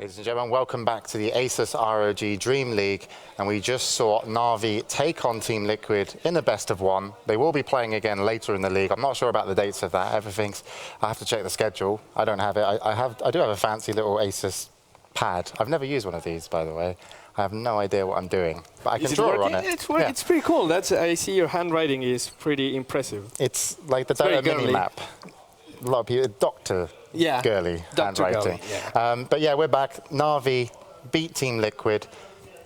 Ladies and gentlemen, welcome back to the ASUS ROG Dream League. And we just saw Navi take on Team Liquid in the best of one. They will be playing again later in the league. I'm not sure about the dates of that. I have to check the schedule. I don't have it. I do have a fancy little ASUS pad. I've never used one of these, by the way. I have no idea what I'm doing, but I can draw on it. It's working. Yeah. It's pretty cool. I see your handwriting is pretty impressive. It's like the Dota mini map. A lot of people, Dr. Girly handwriting. Yeah. But yeah, we're back. Navi beat Team Liquid.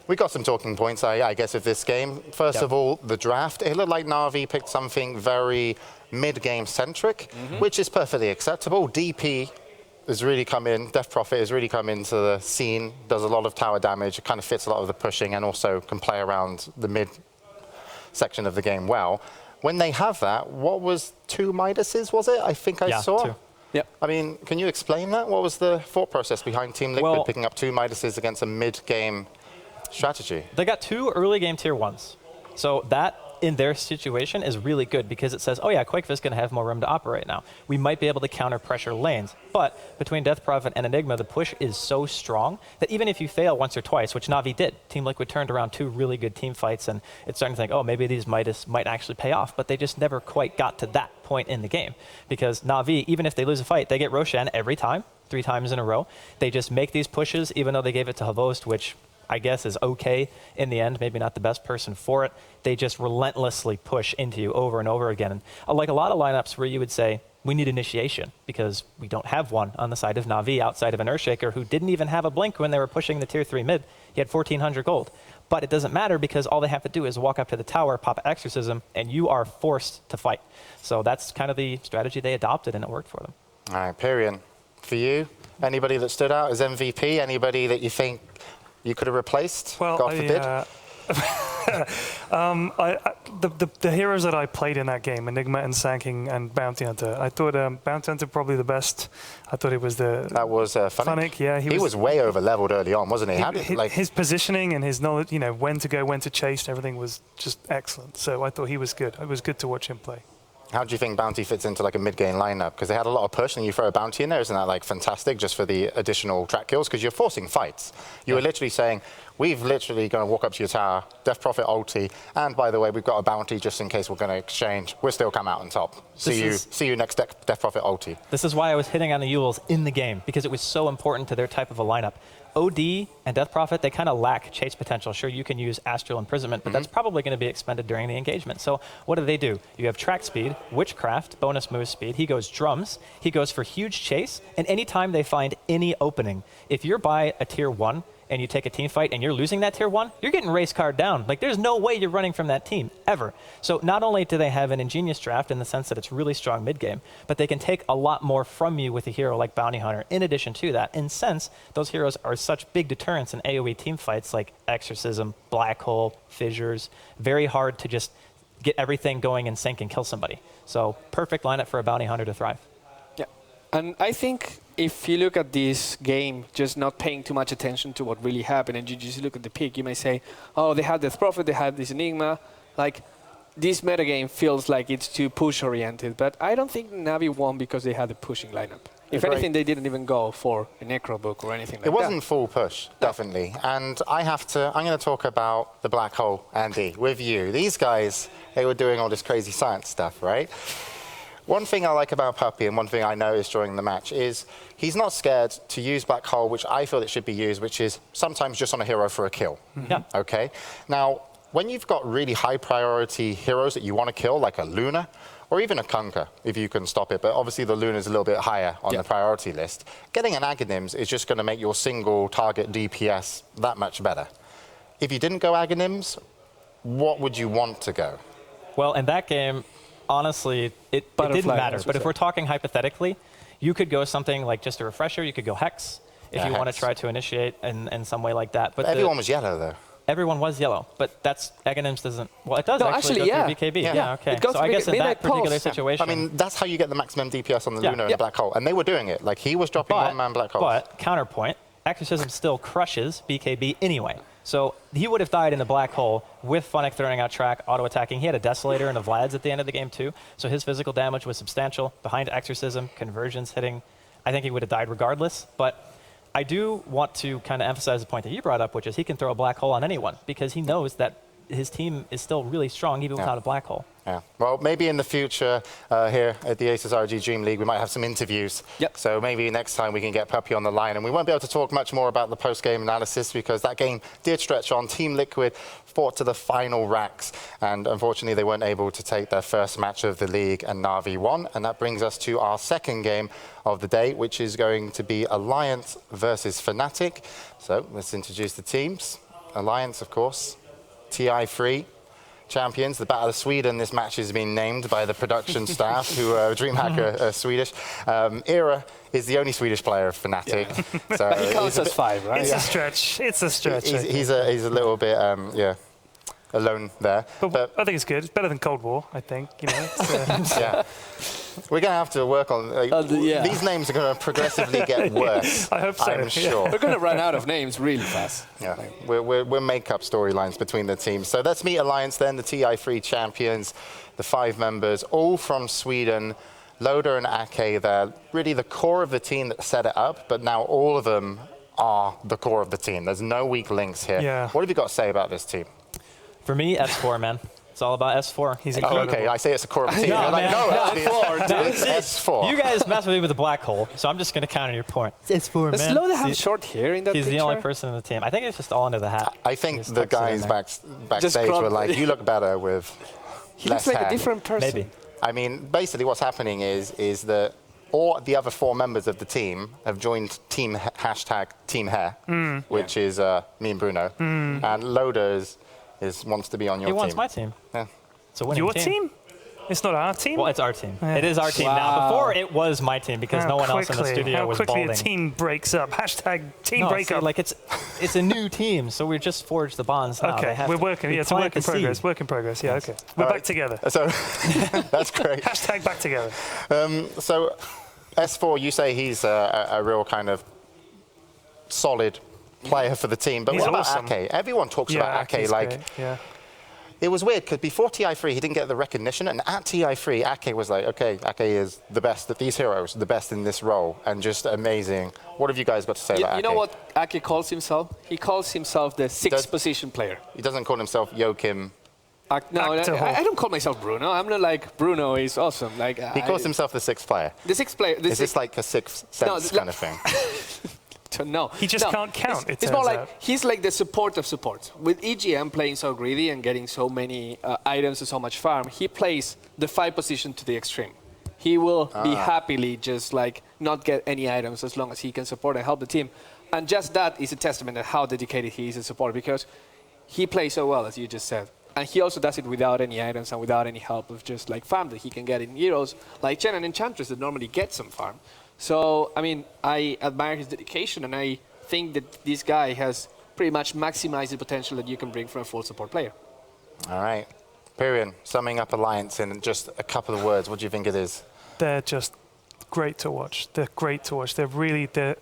We got some talking points, I guess, of this game. First of all, the draft. It looked like Navi picked something very mid-game centric, which is perfectly acceptable. DP has really come in, Death Prophet has really come into the scene, does a lot of tower damage, it kind of fits a lot of the pushing and also can play around the mid section of the game well. When they have that, what was 2 Midases, was it? I think I saw. 2. Yep. I mean, can you explain that? What was the thought process behind Team Liquid picking up 2 Midases against a mid-game strategy? They got 2 early game tier 1s. So that, in their situation, is really good because it says, oh yeah, Quakefish going to have more room to operate now. We might be able to counter pressure lanes. But between Death Prophet and Enigma, the push is so strong that even if you fail once or twice, which Navi did, Team Liquid turned around 2 really good team fights, and it's starting to think, oh, maybe these Midas might actually pay off. But they just never quite got to that point in the game. Because Navi, even if they lose a fight, they get Roshan every time, 3 times in a row. They just make these pushes, even though they gave it to Havost, which I guess is okay in the end, maybe not the best person for it. They just relentlessly push into you over and over again. And like a lot of lineups where you would say, we need initiation because we don't have one on the side of Navi outside of an Earthshaker who didn't even have a blink when they were pushing the tier 3 mid. He had 1,400 gold. But it doesn't matter because all they have to do is walk up to the tower, pop Exorcism, and you are forced to fight. So that's kind of the strategy they adopted, and it worked for them. All right, Pyrion, for you, anybody that stood out as MVP? Anybody that you think you could have replaced, well, God forbid? The heroes that I played in that game, Enigma and Sanking and Bounty Hunter, I thought Bounty Hunter probably the best. I thought it was the... That was Fnatic. Yeah, he was way over-leveled early on, wasn't he? His positioning and his knowledge, you know, when to go, when to chase, everything was just excellent. So I thought he was good. It was good to watch him play. How do you think Bounty fits into like a mid-game lineup? Because they had a lot of push, and you throw a Bounty in there, isn't that like fantastic just for the additional track kills? Because you're forcing fights. You were literally saying, we've literally going to walk up to your tower, Death Prophet ulti, and by the way, we've got a Bounty just in case we're going to exchange. We'll still come out on top. See you next Death Prophet ulti. This is why I was hitting on the Yules in the game, because it was so important to their type of a lineup. OD and Death Prophet, they kind of lack chase potential. Sure, you can use Astral Imprisonment, but that's probably going to be expended during the engagement. So what do? You have track speed, Witchcraft, bonus move speed. He goes drums. He goes for huge chase. And anytime they find any opening, if you're by a tier 1 and you take a team fight and you're losing that tier 1, you're getting race card down. Like, there's no way you're running from that team, ever. So not only do they have an ingenious draft in the sense that it's really strong mid-game, but they can take a lot more from you with a hero like Bounty Hunter. In addition to that, in sense, those heroes are such big deterrents in AoE team fights like Exorcism, Black Hole, Fissures. Very hard to just get everything going in sync and kill somebody. So perfect lineup for a Bounty Hunter to thrive. Yeah, and I think if you look at this game, just not paying too much attention to what really happened, and you just look at the pick, you may say, oh, they had Death Prophet, they had this Enigma. Like, this metagame feels like it's too push-oriented, but I don't think Navi won because they had a pushing lineup. If anything, they didn't even go for a Necro book or anything like that. It wasn't full push, definitely. And I'm going to talk about the Black Hole, Andy, with you. These guys, they were doing all this crazy science stuff, right? One thing I like about Puppy, and one thing I noticed during the match, is he's not scared to use Black Hole, which I feel it should be used, which is sometimes just on a hero for a kill. Yeah. Okay? Now, when you've got really high priority heroes that you want to kill, like a Luna, or even a Kunkka, if you can stop it, but obviously the Luna is a little bit higher on the priority list, getting an Aghanims is just going to make your single target DPS that much better. If you didn't go Aghanims, what would you want to go? Well, in that game, honestly, it didn't matter. But if we're talking hypothetically, you could go something like just a refresher. You could go Hex if you want to try to initiate in some way like that. But everyone was yellow, though. Everyone was yellow, but that's Aghanims doesn't. Well, it does actually go through BKB. Yeah, okay. So I guess in that particular situation, I mean, that's how you get the maximum DPS on the Luna and the Black Hole, and they were doing it. Like, he was dropping one-man Black Holes. But counterpoint, Exorcism still crushes BKB anyway. So he would have died in the Black Hole with Fnatic throwing out track, auto-attacking. He had a Desolator and a Vlad's at the end of the game too. So his physical damage was substantial. Behind Exorcism, conversions hitting. I think he would have died regardless. But I do want to kind of emphasize the point that you brought up, which is he can throw a black hole on anyone because he knows that his team is still really strong even without a black hole. Yeah. Well, maybe in the future here at the ASUS ROG DreamLeague, we might have some interviews. Yep. So maybe next time we can get Puppy on the line. And we won't be able to talk much more about the post-game analysis because that game did stretch on. Team Liquid fought to the final racks. And unfortunately, they weren't able to take their first match of the league, and Navi won. And that brings us to our second game of the day, which is going to be Alliance versus Fnatic. So let's introduce the teams. Alliance, of course, TI3. Champions, the Battle of Sweden. This match has been named by the production staff, who DreamHack are Swedish. Era is the only Swedish player of Fnatic. Yeah. So he counts as 5, right? It's a stretch. It's a stretch. He's a little bit, alone there. But I think it's good. It's better than Cold War, I think. You know. Yeah. We're going to have to work on these names are going to progressively get worse. I hope so. I'm sure. We're going to run out of names really fast. Yeah, we'll make up storylines between the teams. So let's meet Alliance then, the TI3 champions, the 5 members, all from Sweden. Loader and Ake, they're really the core of the team that set it up, but now all of them are the core of the team. There's no weak links here. Yeah. What have you got to say about this team? For me, S4, man. It's all about S4. He's incredible. Okay, I say it's a core of the team. No, You're like, man. no, It's S4. You guys mess with me with a black hole, so I'm just going to counter your point. It's S4, Does man. Loader have short hair in that He's picture? the only person in the team. I think it's just all under the hat. I think the guys backstage were like, you look better with He less looks like hair. a different person. Maybe. I mean, basically what's happening is that all the other 4 members of the team have joined hashtag Team Hair, which is me and Bruno. And Loader wants to be on your team. He wants my team. Yeah. It's a winning Your team? It's not our team? Well, it's our team. Yeah. It is our team now. Before, it was my team because no one else in the studio was balding. How quickly a team breaks up. Hashtag team breakup. Like it's a new team, so we just forged the bonds now. Okay, we're working. Yeah, it's a work in progress. Work in progress. Yeah, okay. We're back together. So that's great. Hashtag back together. So S4, you say he's a real kind of solid player for the team, but He's what about awesome. Ake? Everyone talks about Ake like. Yeah. It was weird because before TI3 he didn't get the recognition, and at TI3 Ake was like, okay, Ake is the best at these heroes, the best in this role, and just amazing. What have you guys got to say about Ake? You know what Ake calls himself? He calls himself the 6th position player. He doesn't call himself Joachim. No, I don't call myself Bruno. I'm not like Bruno is awesome. Like He calls himself the 6th player. The 6th player. Is this like a sixth sense kind of thing? No. He just can't count, It's more like he's like the support of supports. With EGM playing so greedy and getting so many items and so much farm, he plays the 5 position to the extreme. He will be happily just like not get any items as long as he can support and help the team. And just that is a testament of how dedicated he is as a support because he plays so well, as you just said. And he also does it without any items and without any help of just like farm that he can get in heroes like Chen and Enchantress that normally get some farm. So, I mean, I admire his dedication, and I think that this guy has pretty much maximized the potential that you can bring from a full support player. All right. Pyrion, summing up Alliance in just a couple of words, what do you think it is? They're just great to watch. They're great to watch. They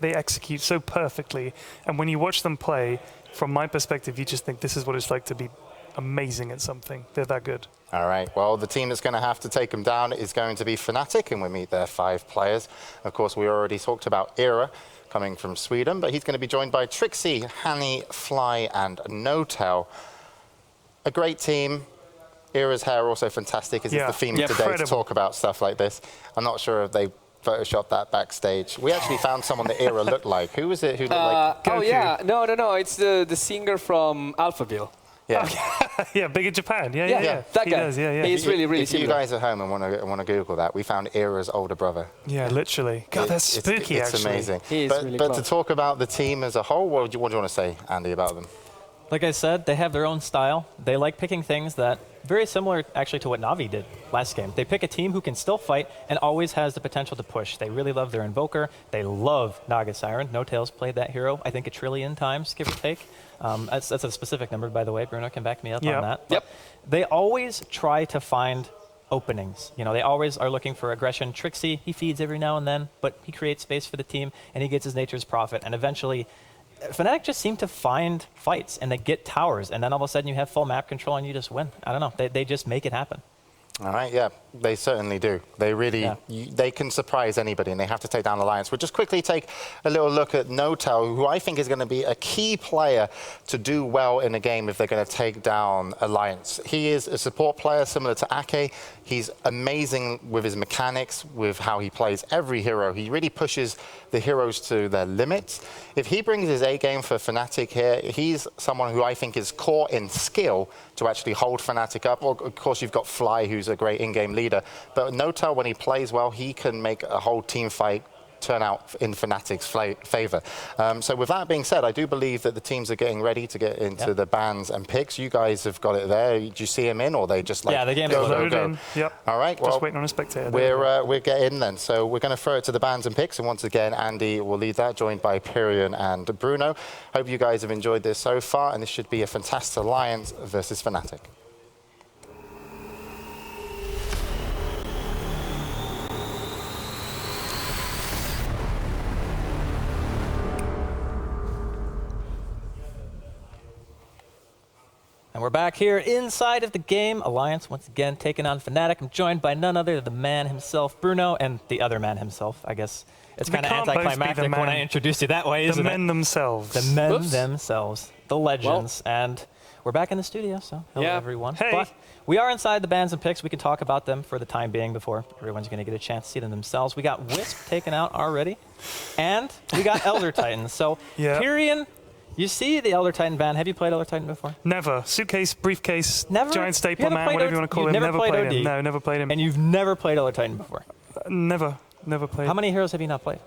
execute so perfectly. And when you watch them play, from my perspective, you just think this is what it's like to be amazing at something. They're that good. All right. Well, the team that's going to have to take them down is going to be Fnatic, and we meet their 5 players. Of course, we already talked about Era coming from Sweden, but he's going to be joined by Trixie, Hanny, Fly, and No-Tail. A great team. Era's hair also fantastic. Is the theme today to talk about stuff like this? I'm not sure if they photoshopped that backstage. We actually found someone that Era looked like. Who was it who looked like Goku? Oh, yeah. No. It's the singer from Alphaville. Yeah. Yeah, big in Japan. Yeah. That he guy. does, yeah. He's really If you guys at home and want to Google that, we found Era's older brother. Yeah, literally. God, that's spooky, it's actually. amazing. He is really but close. to talk about the team as a whole, what do you want to say, Andy, about them? Like I said, they have their own style. They like picking things that very similar actually to what Navi did last game. They pick a team who can still fight and always has the potential to push. They really love their Invoker. They love Naga Siren. No-Tail's played that hero, I think, 1 trillion times, give or take. That's a specific number, by the way. Bruno can back me up on that. Yep. They always try to find openings. You know, they always are looking for aggression. Trixie, he feeds every now and then, but he creates space for the team, and he gets his nature's profit. And eventually, Fnatic just seem to find fights, and they get towers, and then all of a sudden you have full map control, and you just win. I don't know. They just make it happen. All right, yeah, they certainly do. They really, they can surprise anybody, and they have to take down Alliance. We'll just quickly take a little look at Notel, who I think is going to be a key player to do well in a game if they're going to take down Alliance. He is a support player similar to Ake. He's amazing with his mechanics, with how he plays every hero. He really pushes the heroes to their limits. If he brings his A game for Fnatic here, he's someone who I think is core in skill to actually hold Fnatic up. Well, of course, you've got Fly, who's a great in-game leader. But Notel, when he plays well, he can make a whole team fight turn out in Fnatic's favor. So with that being said, I do believe that the teams are getting ready to get into the bans and picks. You guys have got it there. Do you see him in, or they just like the game go, is go, go? Yep. All right. Well, just waiting on a spectator. We're getting in then. So we're going to throw it to the bans and picks. And once again, Andy will lead that, joined by Pyrion and Bruno. Hope you guys have enjoyed this so far, and this should be a fantastic Alliance versus Fnatic. And we're back here inside of the game. Alliance once again taking on Fnatic. I'm joined by none other than the man himself, Bruno, and the other man himself. I guess it's kind of anticlimactic when I introduce you that way, isn't it? The men themselves. The men themselves. The legends. Well, and we're back in the studio, so hello everyone. Hey. But we are inside the bans and picks. We can talk about them for the time being before everyone's going to get a chance to see them themselves. We got Wisp taken out already, and we got Elder Titans. So Pyrion, you see the Elder Titan ban. Have you played Elder Titan before? Never. Suitcase, briefcase, never? Giant Stapler Man, whatever you want to call him. Never played him. No, never played him. And you've never played Elder Titan before? Never played. How many heroes have you not played?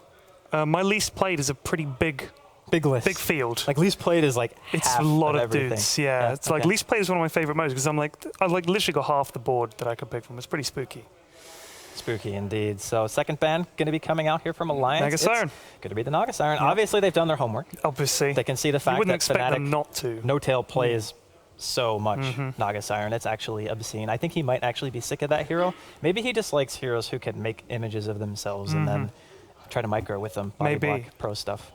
My least played is a pretty big list. Big field. Like least played is like it's half a lot of everything. dudes. Yeah, it's like least played is one of my favorite modes because I've literally got half the board that I could pick from. It's pretty spooky. Spooky indeed. So second ban going to be coming out here from Alliance. Naga Siren. Going to be the Naga Siren. Yeah. Obviously they've done their homework. Obviously. They can see the fact you wouldn't that expect Fnatic them not to. No-tail plays so much Naga Siren. It's actually obscene. I think he might actually be sick of that hero. Maybe he just likes heroes who can make images of themselves and then try to micro with them. Body block, pro stuff.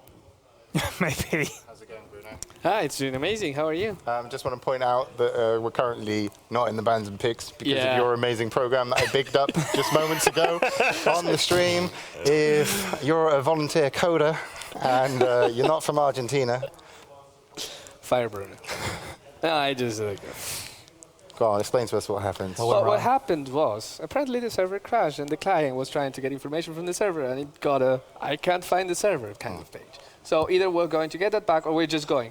Maybe. How's it going, Bruno? Hi, it's doing amazing. How are you? Just want to point out that we're currently not in the bans and picks because of your amazing program that I bigged up just moments ago on the stream. If you're a volunteer coder and you're not from Argentina. Fire Bruno. No, I just Go on, explain to us what happened. Well, what happened was, apparently the server crashed and the client was trying to get information from the server and it got a I can't find the server kind of page. So either we're going to get that back or we're just going.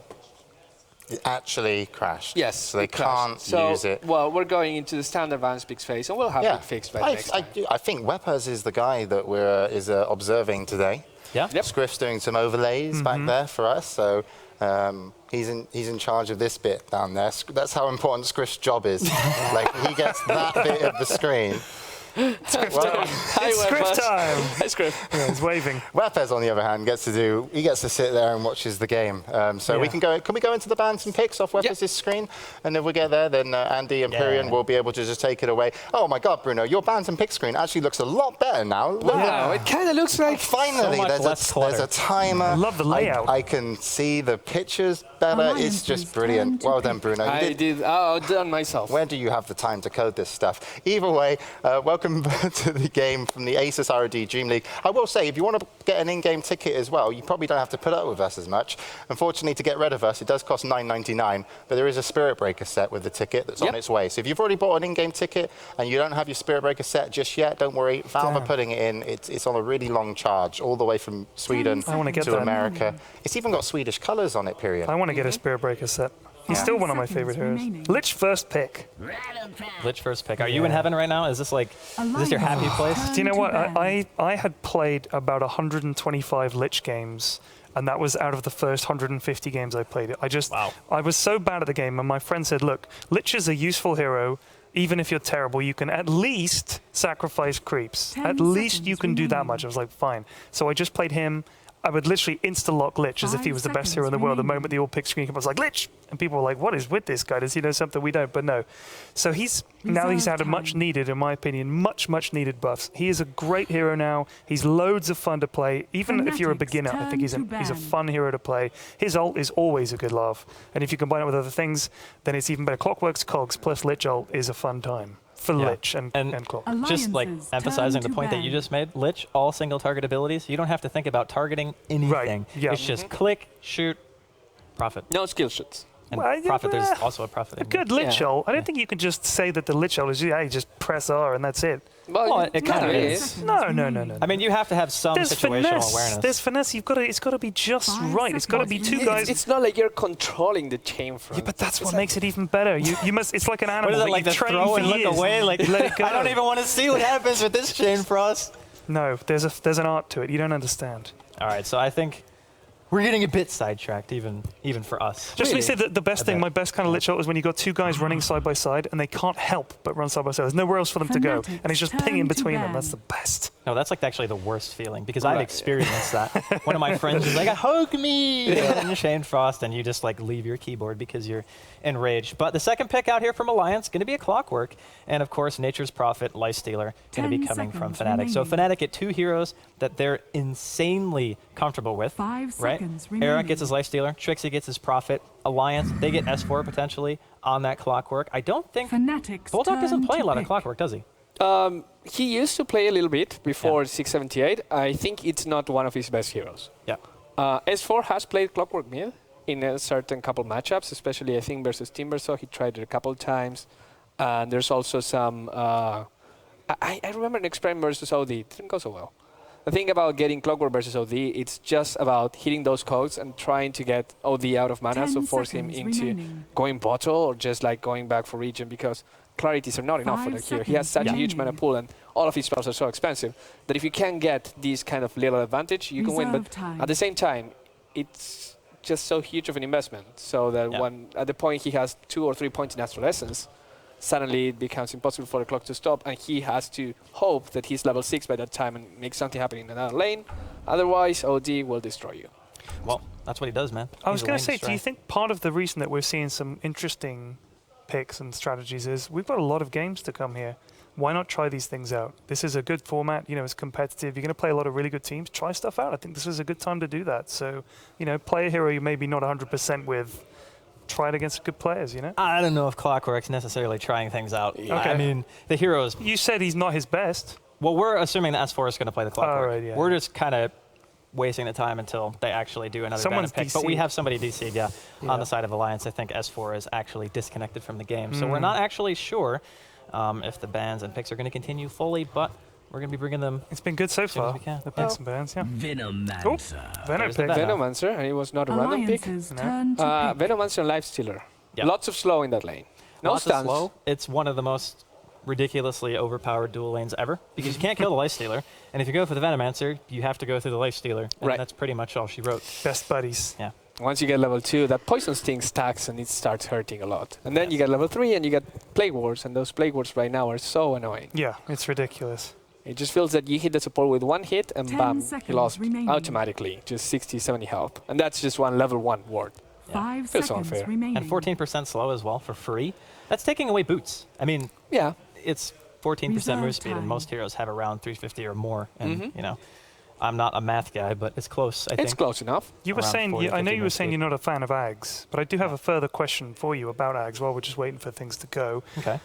It actually crashed. Yes. So they can't use it. Well, we're going into the standard advanced picks phase and we'll have it fixed by next time. I think Wepers is the guy that we're observing today. Yeah. Yep. Scriff's doing some overlays back there for us. So he's in charge of this bit down there. That's how important Scriff's job is. Like he gets that bit of the screen. Scriff time. It's Scriff time. Hi, Scriff. Yeah, he's waving. Wepers, on the other hand, gets to sit there and watches the game. So we can we go into the bans and picks off Wepers' screen? And if we get there, then Andy and Pyrion will be able to just take it away. Oh my God, Bruno, your bans and picks screen actually looks a lot better now. Wow, it kind of looks like finally there's a timer. I love the layout. I can see the pictures better. It's just brilliant. Well done, Bruno. I did done myself. Where do you have the time to code this stuff? Either way, welcome to the game from the ASUS ROG DreamLeague. I will say, if you want to get an in-game ticket as well, you probably don't have to put up with us as much. Unfortunately, to get rid of us, it does cost $9.99, but there is a Spirit Breaker set with the ticket that's on its way. So if you've already bought an in-game ticket and you don't have your Spirit Breaker set just yet, don't worry. Valve are putting it in. It's on a really long charge, all the way from Sweden to America. It's even got Swedish colours on it, Pyrion. I want to get a Spirit Breaker set. He's still one of my favorite heroes. Lich first pick. Lich first pick. Are you in heaven right now? Is this your happy place? Do you know what? I had played about 125 Lich games, and that was out of the first 150 games I played it. I was so bad at the game, and my friend said, look, Lich is a useful hero. Even if you're terrible, you can at least sacrifice creeps. At least you can do that much. I was like, fine. So I just played him. I would literally insta-lock Lich as if he was the best hero in the world. The moment the all pick screen came up, I was like, Lich! And people were like, what is with this guy? Does he know something we don't? But no. So he's had a much needed, in my opinion, much needed buffs. He is a great hero now. He's loads of fun to play. Even if you're a beginner, I think he's a fun hero to play. His ult is always a good laugh. And if you combine it with other things, then it's even better. Clockwork's Cogs plus Lich ult is a fun time. for Lich and Claw. Just like emphasizing the point that you just made, Lich, all single target abilities, you don't have to think about targeting anything. Right. Yeah. It's just click, shoot, profit. No skill shots. And profit, there's also a profit. A good Lich ult. I don't think you can just say that the Lich ult is, you just press R and that's it. Well, it kind of is. No. I mean, you have to have some situational awareness. There's finesse. It's got to be just right. It's got to be two guys. It's not like you're controlling the chain front. Yeah, but that's what makes it even better. You must. It's like an animal. What is it, that like you the train throw for and look years. away? Like, let it go. I don't even want to see what happens with this chain frost. No, there's an art to it. You don't understand. All right, so I think we're getting a bit sidetracked, even for us. Just let me say that the best thing, my best kind of Lich ult is when you got two guys running side by side and they can't help but run side by side. There's nowhere else for them to go, and it's just pinging between them. That's the best. No, that's like actually the worst feeling because I've experienced that. One of my friends was like, "Hug me!" and Shane Frost, and you just like leave your keyboard because you're enraged. But the second pick out here from Alliance going to be a Clockwork, and of course, Nature's Prophet, Lifestealer, going to be coming from Fnatic. So Fnatic get two heroes that they're insanely comfortable with. 5 right? seconds Eric gets his Lifestealer, Trixie gets his Prophet. Alliance, they get S4 potentially on that Clockwork. I don't think Bulldog doesn't play a lot of Clockwork, does he? He used to play a little bit before 678. I think it's not one of his best heroes. Yeah. S4 has played Clockwork mid in a certain couple matchups, especially I think versus Timbersaw. He tried it a couple of times. And there's also some... I remember an experiment versus OD. It didn't go so well. The thing about getting Clockwork versus OD, it's just about hitting those codes and trying to get OD out of mana, so force him into going bottle or just like going back for region, because clarities are not enough for the hero. He has such a huge mana pool and all of his spells are so expensive that if you can get this kind of little advantage, you can win. But at the same time, it's just so huge of an investment, so that when at the point he has 2 or 3 points in Astral Essence, suddenly it becomes impossible for the clock to stop, and he has to hope that he's level 6 by that time and make something happen in another lane. Otherwise, OD will destroy you. Well, that's what he does, man. I was going to say, do you think part of the reason that we're seeing some interesting picks and strategies is we've got a lot of games to come here? Why not try these things out? This is a good format, it's competitive. You're going to play a lot of really good teams. Try stuff out. I think this is a good time to do that. So, play a hero you maybe not 100% with. Try it against good players, I don't know if Clockwork's necessarily trying things out. Okay. I mean, the heroes... You said he's not his best. Well, we're assuming that S4 is going to play the Clockwork. Right, yeah. We're just kind of wasting the time until they actually do another banner pick. But we have somebody DC'd, on the side of Alliance. I think S4 is actually disconnected from the game. So we're not actually sure if the bans and picks are going to continue fully, but we're going to be bringing them. It's been good so far. The picks and bans, Venomancer. Venomancer, and it was not a random pick. Venomancer and Lifestealer. Yep. Lots of slow in that lane. No stuns. Slow. It's one of the most ridiculously overpowered dual lanes ever, because you can't kill the Lifestealer, and if you go for the Venomancer, you have to go through the Lifestealer, and that's pretty much all she wrote. Best buddies. Yeah. Once you get level 2, that Poison Sting stacks and it starts hurting a lot. And then you get level 3 and you get Plague Wards, and those Plague Wards right now are so annoying. Yeah, it's ridiculous. It just feels that you hit the support with one hit and bam, he lost automatically, just 60, 70 health. And that's just one level 1 ward. 5 feels seconds unfair. remaining. And 14% slow as well for free. That's taking away boots. I mean, it's 14% move speed, and most heroes have around 350 or more. And, I'm not a math guy, but it's close, I think. It's close enough. You were saying, I know you were saying you're not a fan of Ags, but I do have a further question for you about Ags while we're just waiting for things to go. Okay.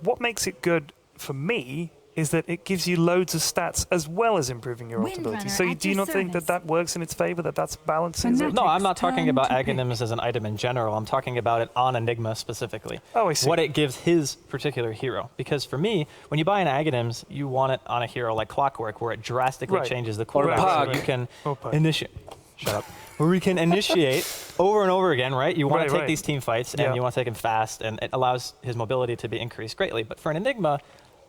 What makes it good for me is that it gives you loads of stats as well as improving your ult ability. So do you not think that that works in its favor, that that's balancing? No, I'm not talking about Aghanims as an item in general. I'm talking about it on Enigma specifically. Oh, I see. What it gives his particular hero. Because for me, when you buy an Aghanims, you want it on a hero like Clockwork, where it drastically changes the cooldown. So you can initiate. Shut up. Where we can initiate over and over again, right? You want to take these team fights, and you want to take him fast, and it allows his mobility to be increased greatly. But for an Enigma,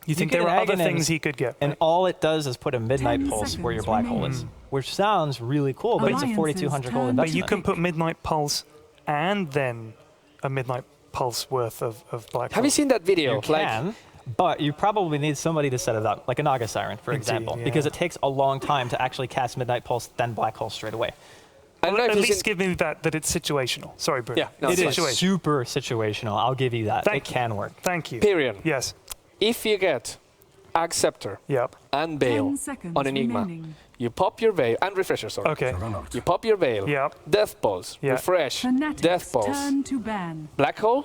you think there are other things he could get, and all it does is put a Midnight Pulse where your black hole is, which sounds really cool, but it's a 4,200 gold investment. But you can put Midnight Pulse and then a Midnight Pulse worth of black hole. Have you seen that video? You can, but you probably need somebody to set it up, like a Naga Siren, for example, because it takes a long time to actually cast Midnight Pulse, then black hole straight away. Well, at least give me that it's situational. Sorry, Bruno. Yeah, it is super situational. I'll give you that. It can work. Thank you. Period. Yes. If you get Acceptor and Veil on Enigma, you pop your Veil, and Refresher, sorry. Okay. You pop your Veil, Death Pulse, Refresh, Death Pulse, Black Hole,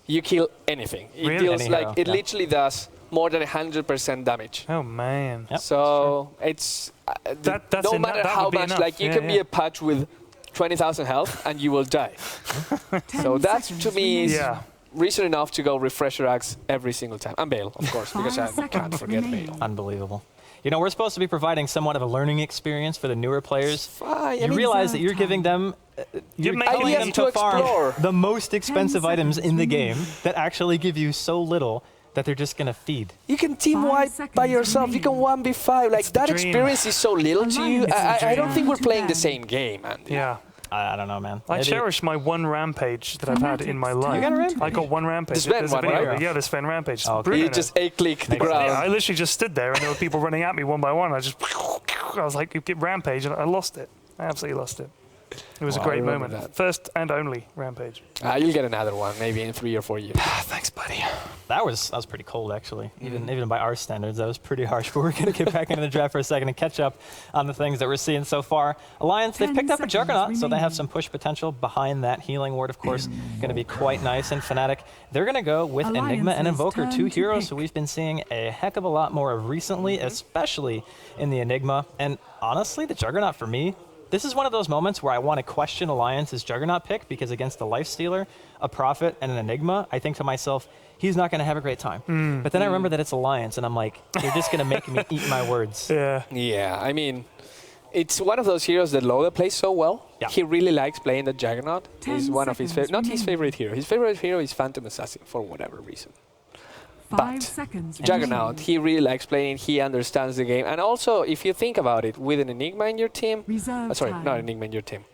you kill anything. It Really? deals Any like hero, it yeah. literally does more than 100% damage. Oh man. Yep. So it's That's no enough- matter that how would be much, enough. like you Yeah, can be yeah. a patch with 20,000 health and you will die. So that's to me is Yeah. reason enough to go refresher axe every single time. And Bale, of course, because I can't forget Bale. Unbelievable. You know, we're supposed to be providing somewhat of a learning experience for the newer players. Fine. I You mean, realize that you're giving them, you're making telling Ideas them to to farm explore. the most expensive 10 items in seconds the remaining. game that actually give you so little that they're just going to feed. you can team 5 wipe by seconds yourself. You can 1v5. Like It's the that dream. experience is so little to you. Alliance I don't think we're to playing the bed. same game, Andy. Yeah. I don't know, man. I Maybe- cherish my one rampage that I've had in my Fanatics life. You got a rampage? I got one rampage. The Sven There's a one, video right? of it. Yeah, the Sven rampage. Oh, okay. You Brilliant. just A-click the Makes sense. ground. Yeah, I literally just stood there and there were people running at me one by one. I was like, you get rampage, and I lost it. I absolutely lost it. It was a Wow, I great remember moment. that. First and only rampage. You'll get another one, maybe in 3 or 4 years. Thanks, buddy. That was pretty cold, actually. Even by our standards, that was pretty harsh. But we're going to get back into the draft for a second and catch up on the things that we're seeing so far. Alliance, they've 10 picked up a seconds Juggernaut, so they have remaining. some push potential behind that. Healing Ward, of course, going to be quite nice. And Fnatic, they're going to go with Enigma and Alliance's Invoker, turn 2 to heroes who pick. we've been seeing a heck of a lot more of recently, especially in the Enigma. And honestly, the Juggernaut for me, this is one of those moments where I want to question Alliance's Juggernaut pick, because against a Lifestealer, a Prophet, and an Enigma, I think to myself, he's not going to have a great time. But then I remember that it's Alliance, and I'm like, you're just going to make me eat my words. Yeah. Yeah, I mean, it's one of those heroes that Loda plays so well. Yeah. He really likes playing the Juggernaut. 10 He's one of his seconds favorite, not his remaining. favorite hero. His favorite hero is Phantom Assassin for whatever reason. 5 seconds. Juggernaut, remaining. he really likes playing. He understands the game. And also, if you think about it, with an Enigma in your team, Reserve sorry, time. not Enigma in your team.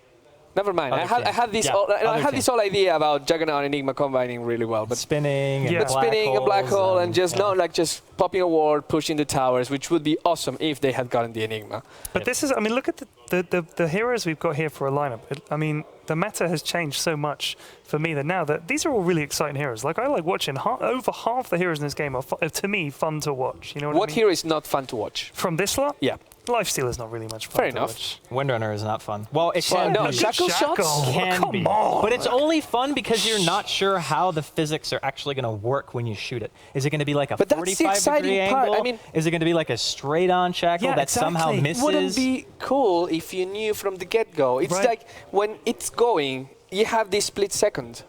Never mind. I Other had, team. I had this. Yeah, All, I other had team. this whole idea about Juggernaut and Enigma combining really well, but Spinning and Yeah. but black spinning a black holes hole and just yeah. not like just popping a ward, pushing the towers, which would be awesome if they had gotten the Enigma. But this is, I mean, look at the heroes we've got here for a lineup. I mean, the meta has changed so much for me that now that these are all really exciting heroes. Like, I like watching over half the heroes in this game are, to me, fun to watch. You know what What I mean? hero is not fun to watch? From this lot? Yeah. Lifestealer's not really much fun Fair to enough. watch. Windrunner is not fun. Well, it Well, can no, be. Shackle shots? Can come be. on. But it's only fun because you're not sure how the physics are actually going to work when you shoot it. Is it going to be like a But that's the 45-degree exciting part. angle? I mean- is it going to be like a straight-on shackle Yeah, that somehow exactly. misses? Wouldn't be cool if you knew from the get-go. It's Right. like when it's going, you have this split second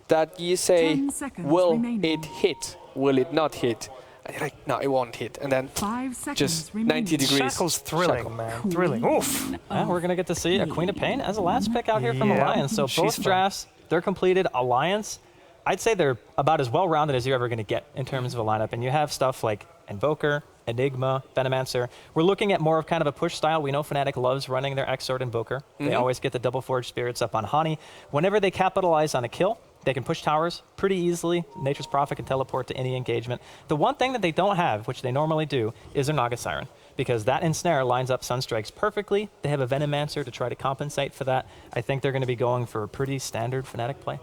that you say, 10 seconds will remaining. it hit? Will it not hit? And you're like, no, it won't hit. And then 5 seconds just remaining. 90 degrees. Shackle's thrilling, Shackle. man. Thrilling. Oof. Yeah, we're going to get to see a Queen of Pain as a last pick out here from Yeah, Alliance. So she's both fun. drafts, they're completed. Alliance, I'd say they're about as well-rounded as you're ever going to get in terms of a lineup. And you have stuff like Invoker, Enigma, Venomancer. We're looking at more of kind of a push style. We know Fnatic loves running their X-Sword Invoker. They always get the double Forge Spirits up on Hani. Whenever they capitalize on a kill, they can push towers pretty easily. Nature's Prophet can teleport to any engagement. The one thing that they don't have, which they normally do, is their Naga Siren, because that Ensnare lines up Sunstrikes perfectly. They have a Venomancer to try to compensate for that. I think they're going to be going for a pretty standard Fnatic play.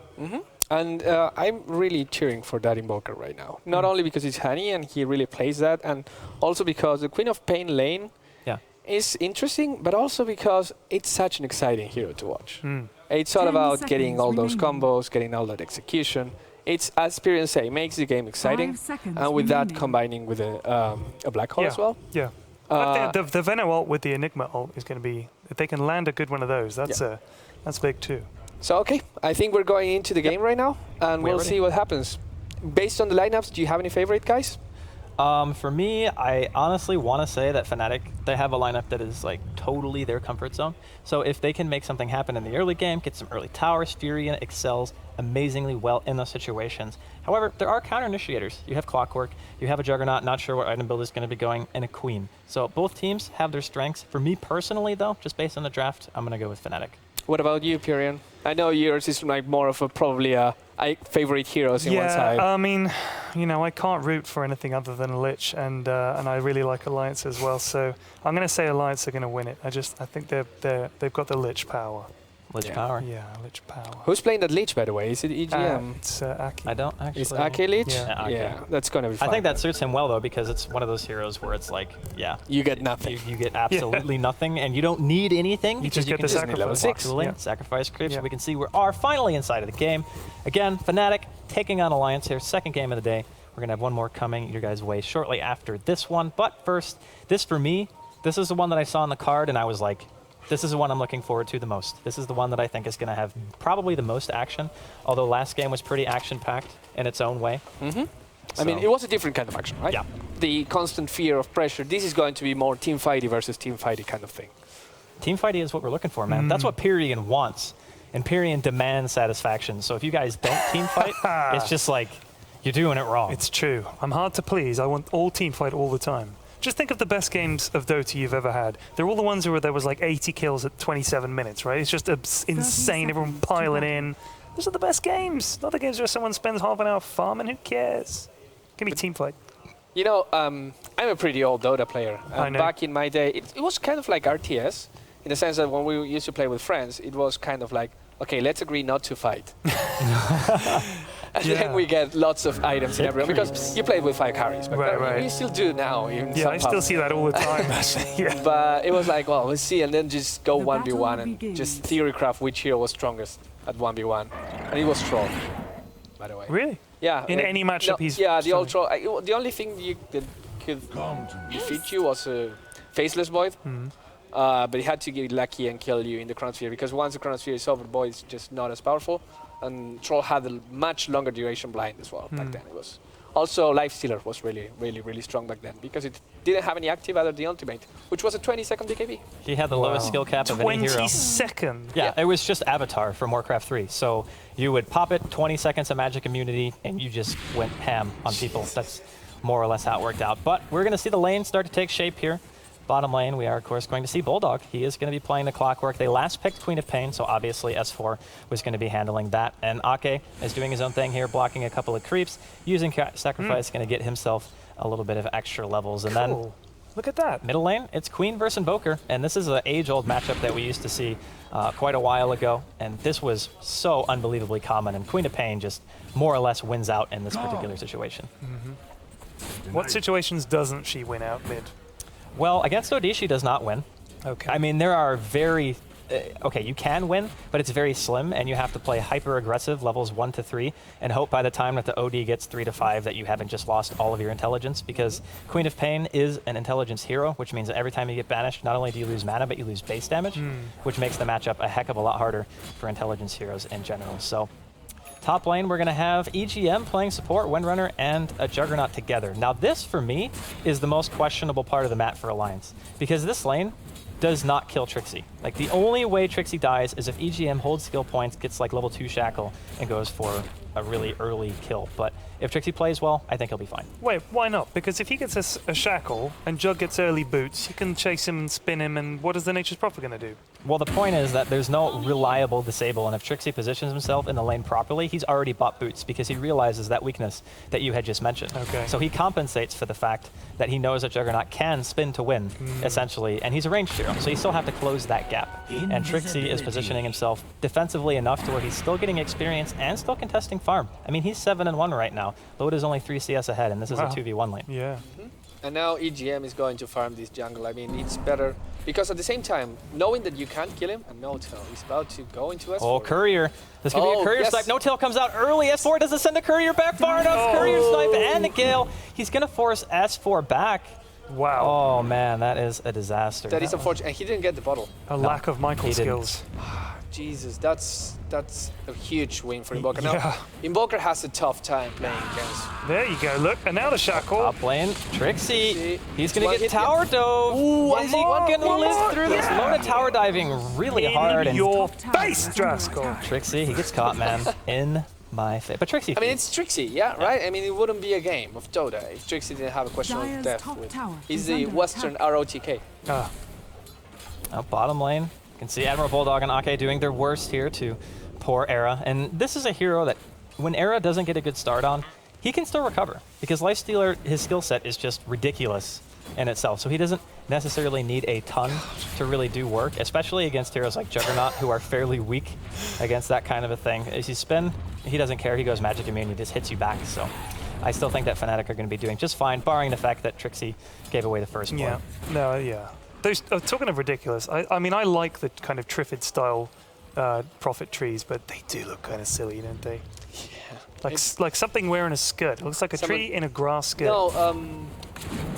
And I'm really cheering for that Invoker right now. Not only because it's Hani and he really plays that, and also because the Queen of Pain lane Yeah. is interesting, but also because it's such an exciting hero to watch. Mm. It's all 10 about getting all those seconds remaining. combos, getting all that execution. It's, as Pyrian say, makes the game exciting. 5 seconds And with that, remaining. combining with a black hole Yeah. as well. Yeah. Uh, But the Veno ult with the Enigma ult is going to be, if they can land a good one of those, that's big too. So, okay, I think we're going into the game right now, and We're we'll ready. see what happens. Based on the lineups, do you have any favorite guys? For me, I honestly want to say that Fnatic, they have a lineup that is like totally their comfort zone. So if they can make something happen in the early game, get some early towers, Furion excels amazingly well in those situations. However, there are counter initiators. You have Clockwork, you have a Juggernaut, not sure what item build is going to be going, and a Queen. So both teams have their strengths. For me personally though, just based on the draft, I'm going to go with Fnatic. What about you, Pyrian? I know yours is like more of a probably favorite heroes in one side. I mean, you know, I can't root for anything other than Lich, and I really like Alliance as well. So I'm going to say Alliance are going to win it. I think they've got the Lich power. Lich Power. Yeah, Lich Power. Who's playing that Lich, by the way? Is it EGM? It's Aki. I don't actually. Is Ake Lich? Yeah. Yeah, that's going to be fine. I think that suits him well, though, because it's one of those heroes where it's like, yeah. You get nothing. You get absolutely nothing, and you don't need anything. You just get the level sacrifice. 6. Sacrifice creeps. Yeah. We can see we are finally inside of the game. Again, Fnatic taking on Alliance here. Second game of the day. We're going to have one more coming your guys' way shortly after this one. But first, this for me, this is the one that I saw on the card, and I was like, this is the one I'm looking forward to the most. This is the one that I think is going to have probably the most action, although last game was pretty action-packed in its own way. So. I mean, it was a different kind of action, right? Yeah. The constant fear of pressure. This is going to be more team fighty versus team fighty kind of thing. Team fighty is what we're looking for, man. That's what Pyrian wants, and Pyrian demands satisfaction. So if you guys don't team fight, it's just like you're doing it wrong. It's true. I'm hard to please. I want all team fight all the time. Just think of the best games of Dota you've ever had. They're all the ones where there was like 80 kills at 27 minutes, right? It's just insane, everyone piling in. Those are the best games. Not the games where someone spends half an hour farming, who cares? Give me team fight. You know, I'm a pretty old Dota player. I know. Back in my day, it was kind of like RTS, in the sense that when we used to play with friends, it was kind of like, okay, let's agree not to fight. And then we get lots of items in everyone, because you played with 5 carries. But Right. you still do now. Yeah, I still see that all the time. Yeah. But it was like, well, let's see, and then just go The 1v1 battle and begins. just theorycraft which hero was strongest at 1v1. And it was Troll, by the way. Really? Yeah. In any matchup, he's yeah, the strong. old Troll. The only thing that could defeat you was a Faceless Void. But he had to get lucky and kill you in the Chronosphere, because once the Chronosphere is over, Void is just not as powerful. And Troll had a much longer duration blind as well back then. It was also Lifestealer was really strong back then, because it didn't have any active other than the ultimate, which was a 20-second BKB. He had the lowest skill cap of any hero. 20 seconds. Yeah, it was just Avatar from Warcraft 3. So you would pop it, 20 seconds of magic immunity, and you just went ham on people. That's more or less how it worked out. But we're going to see the lane start to take shape here. Bottom lane, we are, of course, going to see Bulldog. He is going to be playing the Clockwork. They last picked Queen of Pain, so obviously S4 was going to be handling that. And Ake is doing his own thing here, blocking a couple of creeps, using Sacrifice, going to get himself a little bit of extra levels. And then look at that. Middle lane, it's Queen versus Invoker, and this is an age-old matchup that we used to see quite a while ago, and this was so unbelievably common, and Queen of Pain just more or less wins out in this particular situation. What situations doesn't she win out mid? Well, against OD, she does not win. Okay. I mean, there are very... okay, you can win, but it's very slim, and you have to play hyper-aggressive levels 1 to 3 and hope by the time that the OD gets 3 to 5 that you haven't just lost all of your intelligence, because Queen of Pain is an intelligence hero, which means that every time you get banished, not only do you lose mana, but you lose base damage, which makes the matchup a heck of a lot harder for intelligence heroes in general. So top lane, we're going to have EGM playing support, Windrunner, and a Juggernaut together. Now this, for me, is the most questionable part of the map for Alliance, because this lane does not kill Trixie. Like, the only way Trixie dies is if EGM holds skill points, gets like level 2 Shackle, and goes for a really early kill. But if Trixie plays well, I think he'll be fine. Wait, why not? Because if he gets a Shackle and Jug gets early boots, you can chase him and spin him, and what is the Nature's Prophet going to do? Well, the point is that there's no reliable disable, and if Trixie positions himself in the lane properly, he's already bought boots because he realizes that weakness that you had just mentioned. Okay. So he compensates for the fact that he knows that Juggernaut can spin to win, essentially, and he's a ranged hero, so you still have to close that gap. And Trixie is positioning himself defensively enough to where he's still getting experience and still contesting farm. I mean, he's 7-1 right now. Load is only 3 CS ahead, and this is a 2v1 lane. Yeah. And now EGM is going to farm this jungle. I mean, it's better, because at the same time, knowing that you can't kill him, and No-Tail is about to go into S4. Oh, Courier. This could be a Courier snipe. No-Tail comes out early. S4 doesn't send the Courier back far enough. Courier snipe and the Gale. He's going to force S4 back. Wow. Oh, man, that is a disaster. That is unfortunate. And he didn't get the bottle. A lack of Michael skills. Jesus, that's a huge win for Invoker. Now, Invoker has a tough time playing against. There you go, look, and now the Shackle. Top lane, Trixie. He's going to get tower dove. Ooh, is he going to live through this? Lona tower diving really hard. In your face, Draskell. Trixie, he gets caught, man. In my face. But Trixie. I mean, it's Trixie, yeah, right? I mean, it wouldn't be a game of Dota if Trixie didn't have a question of death. He's the Western ROTK. Now, bottom lane. You can see Admiral Bulldog and Ake doing their worst here to poor Era. And this is a hero that, when Era doesn't get a good start on, he can still recover. Because Lifestealer, his skill set is just ridiculous in itself. So he doesn't necessarily need a ton to really do work, especially against heroes like Juggernaut, who are fairly weak against that kind of a thing. As you spin, he doesn't care. He goes Magic Immune. He just hits you back. So I still think that Fnatic are going to be doing just fine, barring the fact that Trixie gave away the first point. Yeah. No, yeah. Those, talking of ridiculous, I mean, I like the kind of Triffid style Prophet trees, but they do look kind of silly, don't they? Yeah. Like something wearing a skirt. It looks like a tree in a grass skirt. No,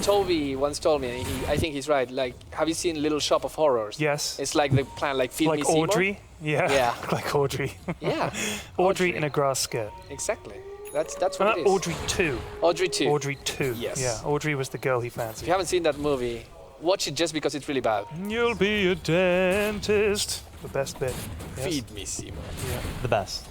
Toby once told me, and I think he's right. Like, have you seen Little Shop of Horrors? Yes. It's like the plan, like Feed Me Seymour. Audrey? Yeah. Yeah. Like Audrey. Yeah. Audrey in a grass skirt. Exactly. That's what it is. Audrey 2. Audrey 2. Audrey 2. Yes. Yeah. Audrey was the girl he If fancied. you haven't seen that movie, watch it just because it's really bad. You'll be a dentist. The best bit. Yes. Feed Me Seymour. Yeah. The best.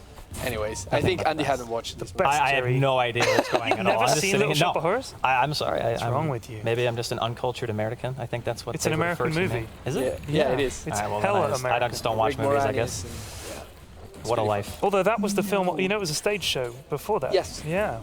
Anyways, I think Andy hasn't watched this. Best, I have Jerry. no idea what's going on. Never I'm just seen sitting Little in- Shop no. of Horrors? I'm sorry. What's wrong with you? Maybe I'm just an uncultured American. I think that's what It's they an would refer American to me. movie. Is it? Yeah, it is. It's All right, well, then hella I American. just don't watch Rick movies, I Moranis guess. and- What a life. Although that was the film, you know, it was a stage show before that. Yes. Yeah.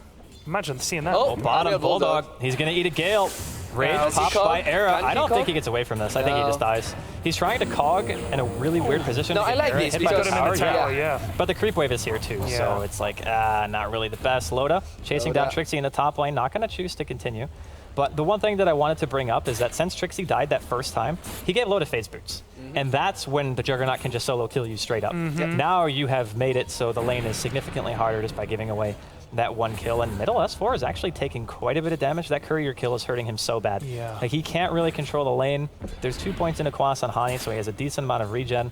Imagine seeing that. Oh, Oh, bottom Mario Bulldog. He's going to eat a Gale. Rage Is he popped cog? by Era. Can I he don't cog? think he gets away from this. I think he No. just dies. He's trying to cog in a really weird position. No, I like Era this hit by because- the Got him in the tower, tower, yeah. But the creep wave is here too, Yeah. so it's like, not really the best. Loda chasing down Loda. Trixie in the top lane, not going to choose to continue. But the one thing that I wanted to bring up is that since Trixie died that first time, he gave Loda phase boots. And that's when the Juggernaut can just solo kill you straight up. Now you have made it so the lane is significantly harder just by giving away that one kill. And middle S4 is actually taking quite a bit of damage. That courier kill is hurting him so bad. Yeah. Like, he can't really control the lane. There's 2 points in Aquas on Hani, so he has a decent amount of regen.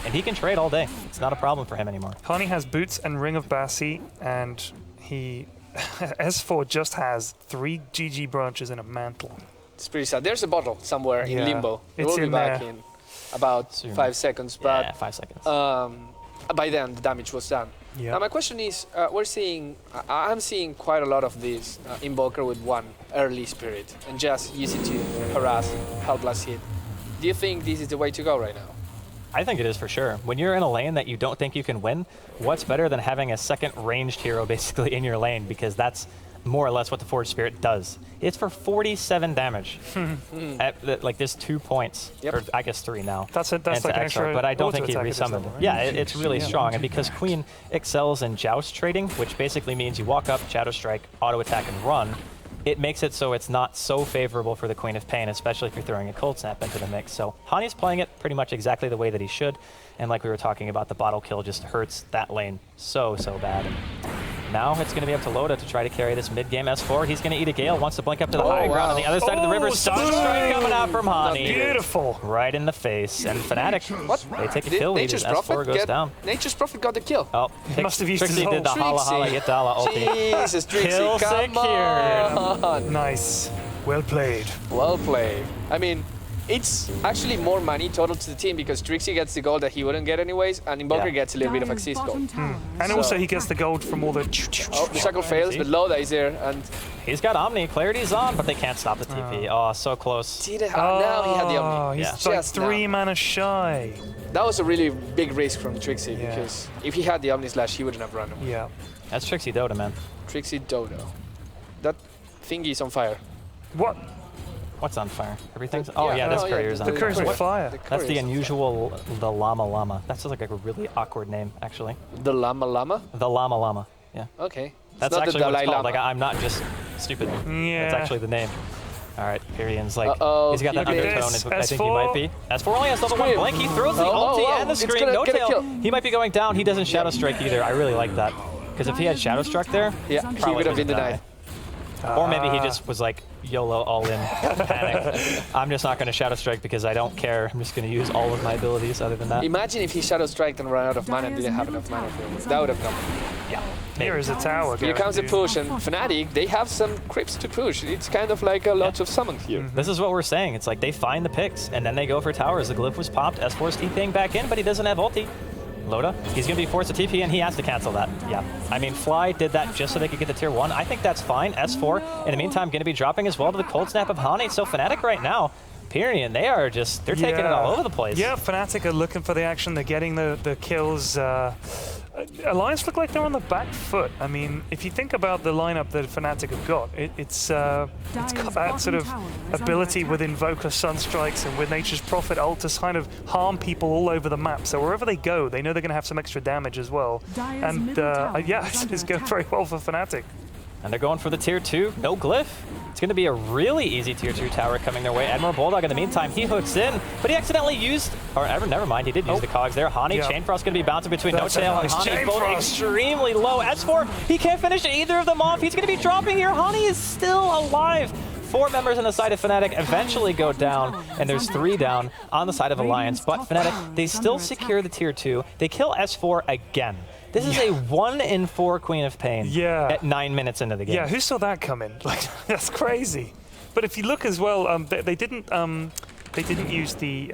And he can trade all day. It's not a problem for him anymore. Hani has boots and Ring of Bassi, and he S4 just has 3 GG branches and a mantle. It's pretty sad. There's a bottle somewhere in Yeah. limbo. It It's will be in back there. in about Soon. 5 seconds, but Yeah, 5 seconds. by then the damage was done. Yeah. Now my question is, I'm seeing quite a lot of this Invoker with one early spirit and just use it to harass, help last hit. Do you think this is the way to go right now? I think it is for sure. When you're in a lane that you don't think you can win, what's better than having a second ranged hero basically in your lane, because that's more or less what the Forge Spirit does. It's for 47 damage. Like, there's 2 points, Yep. or I guess 3 now. That's like into an extra but I don't auto think he attack at this resummoned. level, right? Yeah, it's really Yeah. strong, and because Queen excels in joust trading, which basically means you walk up, Shadow Strike, auto attack, and run, it makes it so it's not so favorable for the Queen of Pain, especially if you're throwing a Cold Snap into the mix. So Hani's playing it pretty much exactly the way that he should, and like we were talking about, the bottle kill just hurts that lane so bad. And now it's going to be up to Loda to try to carry this mid-game S4. He's going to eat a Gale, wants to blink up to the high ground on the other side of the river. Stun Strike coming out from Hani. Beautiful. Right in the face. And Fnatic, What? they take a Did kill lead Nature's as S4 Prophet goes get, down. Nature's Prophet got the kill. Oh, must have used his Trixie did the ult. Hala Hala Trixie. Yitala ulti. Jesus, Trixie, Kill come on. Nice. Well played. Well played. I mean, it's actually more money total to the team because Trixie gets the gold that he wouldn't get anyways, and Invoker Yeah. gets a little bit of Dire's assist bottom gold. tower And So- also he gets the gold from all the... Oh, the cycle fails, but Loda is there, and He's got Omni. Clarity's on, but they can't stop the TP. Oh, so close. now he had the Oh, Omni. he's Yeah. like Just 3 now. mana shy. That was a really big risk from Trixie Yeah. because if he had the Omni Slash, he wouldn't have run away. Yeah. That's Trixie Dota, man. Trixie Dodo. That thingy is on fire. What? What's on fire? Everything's... Oh, yeah, this oh, courier's the on The curse fire. of fire. That's the courier's on unusual, the Llama Llama. That's like a really awkward name, actually. fire. The Llama Llama? The Llama Llama, yeah. Okay. It's That's not actually the what Dalai it's called. Lama. Like, I'm not just stupid. Yeah. That's actually the name. All right, Pyrion's like, Uh-oh, he's got that look at undertone. this. I think he might be. S4 only has level 1 Scream. blink. He throws the Oh, ulti oh, and the it's screen. gonna No get a tail. kill. He might be going down. He doesn't Shadow Strike either. I really like that. Because if he had Shadow Struck there, Yeah, he probably would have been would've denied. died. Or maybe he just was like, YOLO, all in, panic. I'm just not going to Shadow Strike because I don't care. I'm just going to use all of my abilities other than that. Imagine if he Shadow Striked and ran out of mana and didn't have enough mana for it. That would have come. Yeah. Here is a tower. Here comes a push, and Fnatic, they have some crypts to push. It's kind of like a lot of summons here. This is what we're saying. It's like they find the picks, and then they go for towers. The glyph was popped. S4's TPing back in, but he doesn't have ulti. Loda, he's going to be forced to TP, and he has to cancel that. Yeah. I mean, Fly did that just so they could get the tier 1. I think that's fine. S4, in the meantime, going to be dropping as well to the cold snap of Hani. So Fnatic right now, Pyrion, they're taking it all over the place. Yeah, Fnatic are looking for the action. They're getting the kills. Alliance look like they're on the back foot. I mean, if you think about the lineup that Fnatic have got, it's got that sort of ability with Invoker Sunstrikes and with Nature's Prophet ult to kind of harm people all over the map. So wherever they go, they know they're going to have some extra damage as well. And yeah, it's going very well for Fnatic. And they're going for the tier 2, no glyph. It's going to be a really easy tier 2 tower coming their way. Admiral Bulldog in the meantime, he hooks in, but he accidentally used, or never mind, he did use the cogs there. Hani, Chainfrost going to be bouncing between Notail and Hani, both extremely low. S4, he can't finish either of them off. He's going to be dropping here. Hani is still alive. 4 members on the side of Fnatic eventually go down, and there's 3 down on the side of Alliance. But Fnatic, they still secure the tier 2. They kill S4 again. This is a 1 in 4 Queen of Pain at 9 minutes into the game. Yeah, who saw that coming? Like, that's crazy. But if you look as well, they didn't use the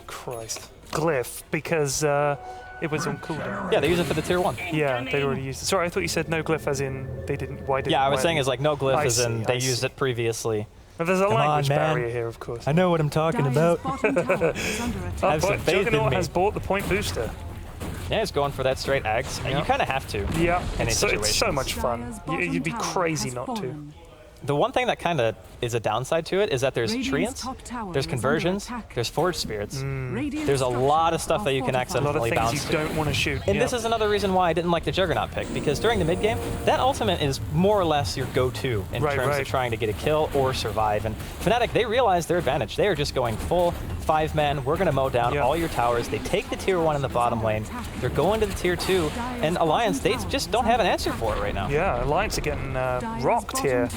glyph because it was on cooldown. Yeah, they use it for the tier 1. Yeah, they'd already used it. Sorry, I thought you said no glyph as in they didn't. Why didn't? Yeah, I was saying is like no glyph as in they used it previously. But there's a language barrier here, of course. I know what I'm talking about. Juggernaut has bought the point booster. Yeah, he's going for that straight eggs. And you kind of have to. Yeah, it's so much fun. You'd be crazy not to. The one thing that kind of is a downside to it is that there's treants, there's conversions, there's forge spirits. There's a lot of stuff that you can accidentally bounce to. A lot of things you don't want to shoot. And this is another reason why I didn't like the Juggernaut pick, because during the mid game, that ultimate is more or less your go-to in terms of trying to get a kill or survive. And Fnatic, they realize their advantage. They are just going full 5-man. We're going to mow down all your towers. They take the tier 1 in the bottom lane. They're going to the tier 2, and Alliance, they just don't have an answer for it right now. Yeah, Alliance are getting rocked here.